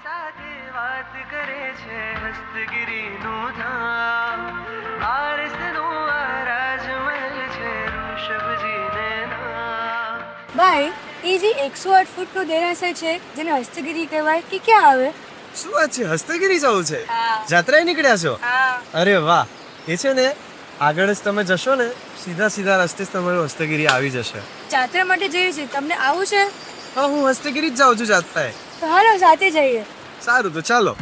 સાથે વાત કરે છે હસ્તગીરીનું ધામ આરસનો આ રાજમહેલ છે ઋષભજીને નામ ભાઈ એ જે 108 ફૂટનો દેરાસર છે જેને હસ્તગીરી કહેવાય કે ક્યાં આવે? શું વાત છે? હસ્તગીરી જવું છે? હા. જાત્રાએ નીકળ્યા છો? હા. અરે વાહ! એ છે ને આગળ જ તમે જશો ને સીધા રસ્તે જ તમારું હસ્તગીરી આવી જશે. જાત્રા માટે જઈએ છીએ, તમને આવું છે? હા, હું હસ્તગીરી જ જાઉં છું જાત્રાએ. તો હાલો સાથે જઈએ. સારું, તો ચાલો.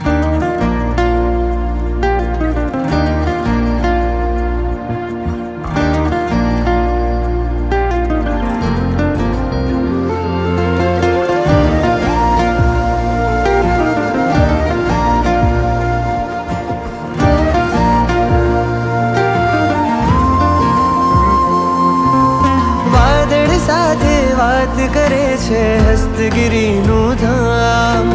વાદળ સાથે વાત કરે છે હસ્તગીરીનું ધામ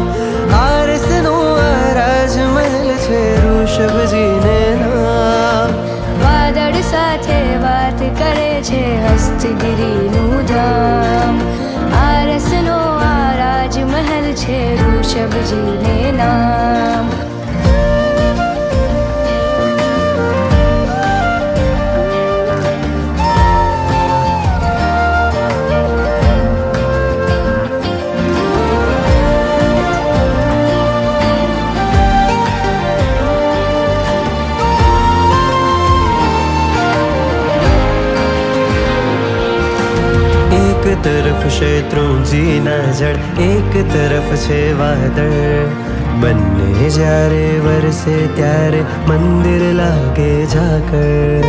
આરસનો આ રાજમહેલ છે ઋષભજીને નામ વાદળ સાથે વાત કરે છે હસ્તગીરીનું ધામ આરસનો આ રાજમહેલ છે ઋષભજીને નામ. એક તરફ શેત્રુંજીના જળ એક તરફ છે વાદળ બંને જ્યારે વરસે ત્યારે મંદિર લાગે ઝાકળ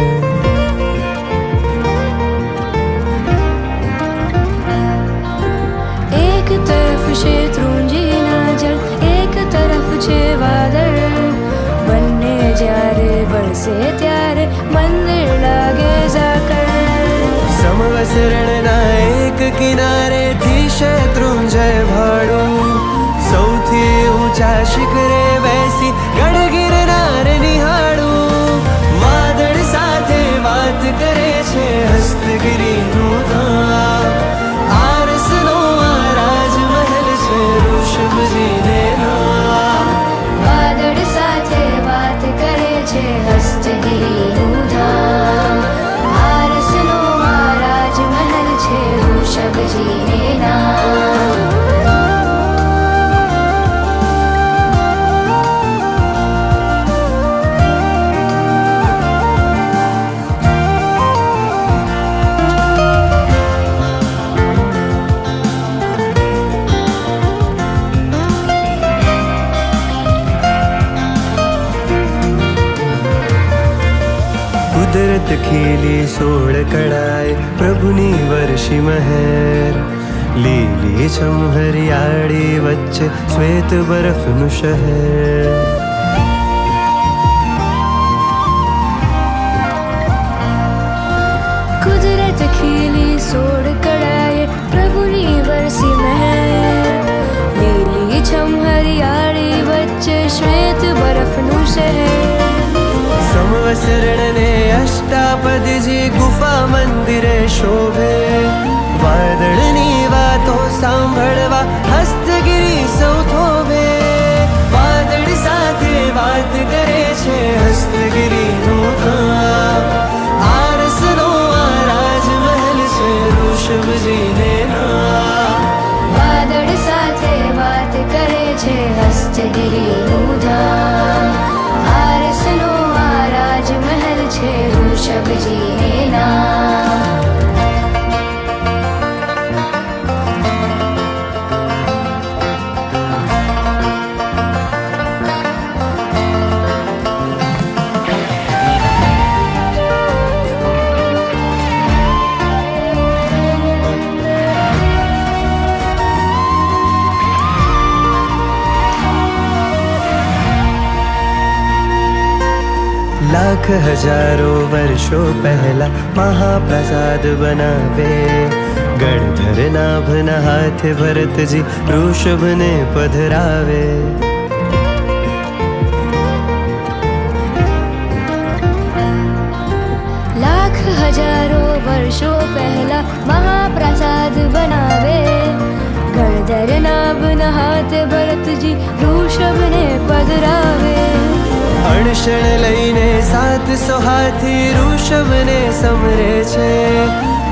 એક તરફ શેત્રુંજીના જળ એક તરફ છે વાદળ બંને જ્યારે વરસે ત્યારે મંદિર લાગે ઝાકળ. સમવસરણના એક કિનારેથી શેત્રુંજય ભાડું સૌથી ઊંચા શિખરે બેસી ગઢ ગિરનાર નિહાળું વાદળ સાથે વાત કરે છે હસ્તગીરીનું ધામ આરસનો આ રાજમહેલ છે ઋષભજીને નામ વાદળ સાથે વાત કરે છે હસ્તગીરીનું ધામ આરસનો આ રાજમહેલ છે ઋષભજીને નામ. કુદરત ખીલી સોળ કળાએ પ્રભુની વર્ષી મહેર લીલી છમ હરિયાળી વચ્ચે શ્વેત બરફનું શહેર કુદરત ખીલી સોળ કળાએ પ્રભુની વરસી મહેર લીલી છમ હરિયાળી વચ્ચે શ્વેત બરફનું શહેર. સમવસરણને અષ્ટાપદજી ગુફા મંદિરે શોભે વાદળની વાતો સાંભળવા હસ્તગીરી સૌ થોભે વાદળ સાથે વાત કરે છે હસ્તગીરીનું ધામ આરસનો આ રાજમહેલ છે ઋષભજીને નામ વાદળ સાથે વાત કરે છે હસ્તગીરીનું ધામ આરસનો આ રાજમહેલ છે ઋષભજીને નામ. લાખ હજારો વર્ષો પહેલા મહાપ્રસાદ બનાવે ગણધર નાભના હાથે ભરતજી ઋષભને પધરાવે લાખ હજારો વર્ષો પહેલા મહાપ્રસાદ બનાવે ગણધર નાભના હાથે ભરતજી ઋષભ અણશણ લઈને 700 હાથી ઋષભને સમરે છે.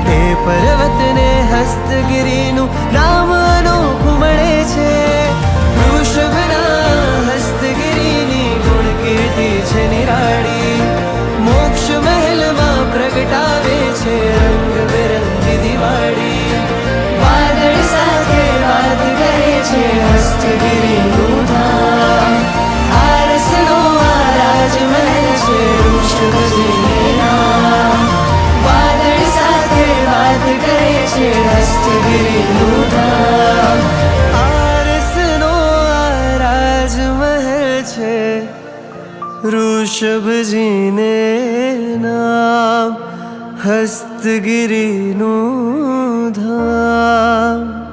એ પર્વતને હસ્તગીરીનું નામ અનોખું મળે છે. ઋષભના હસ્તગીરીની ગુણ કીર્તિ છે નિરાળી. મોક્ષ મહેલમાં પ્રગટાવે છે રંગબેરંગી દિવાળી. વાદળ સાથે વાત કરે છે હસ્તગીરીનું ધામ. આરસનો આ રાજમહેલ છે ઋષભજીને નામ. વાદળ સાથે વાત કરે છે હસ્તગીરીનું ધામ. આરસનો આ રાજમહેલ છે ઋષભજીને નામ. હસ્તગીરીનું ધામ.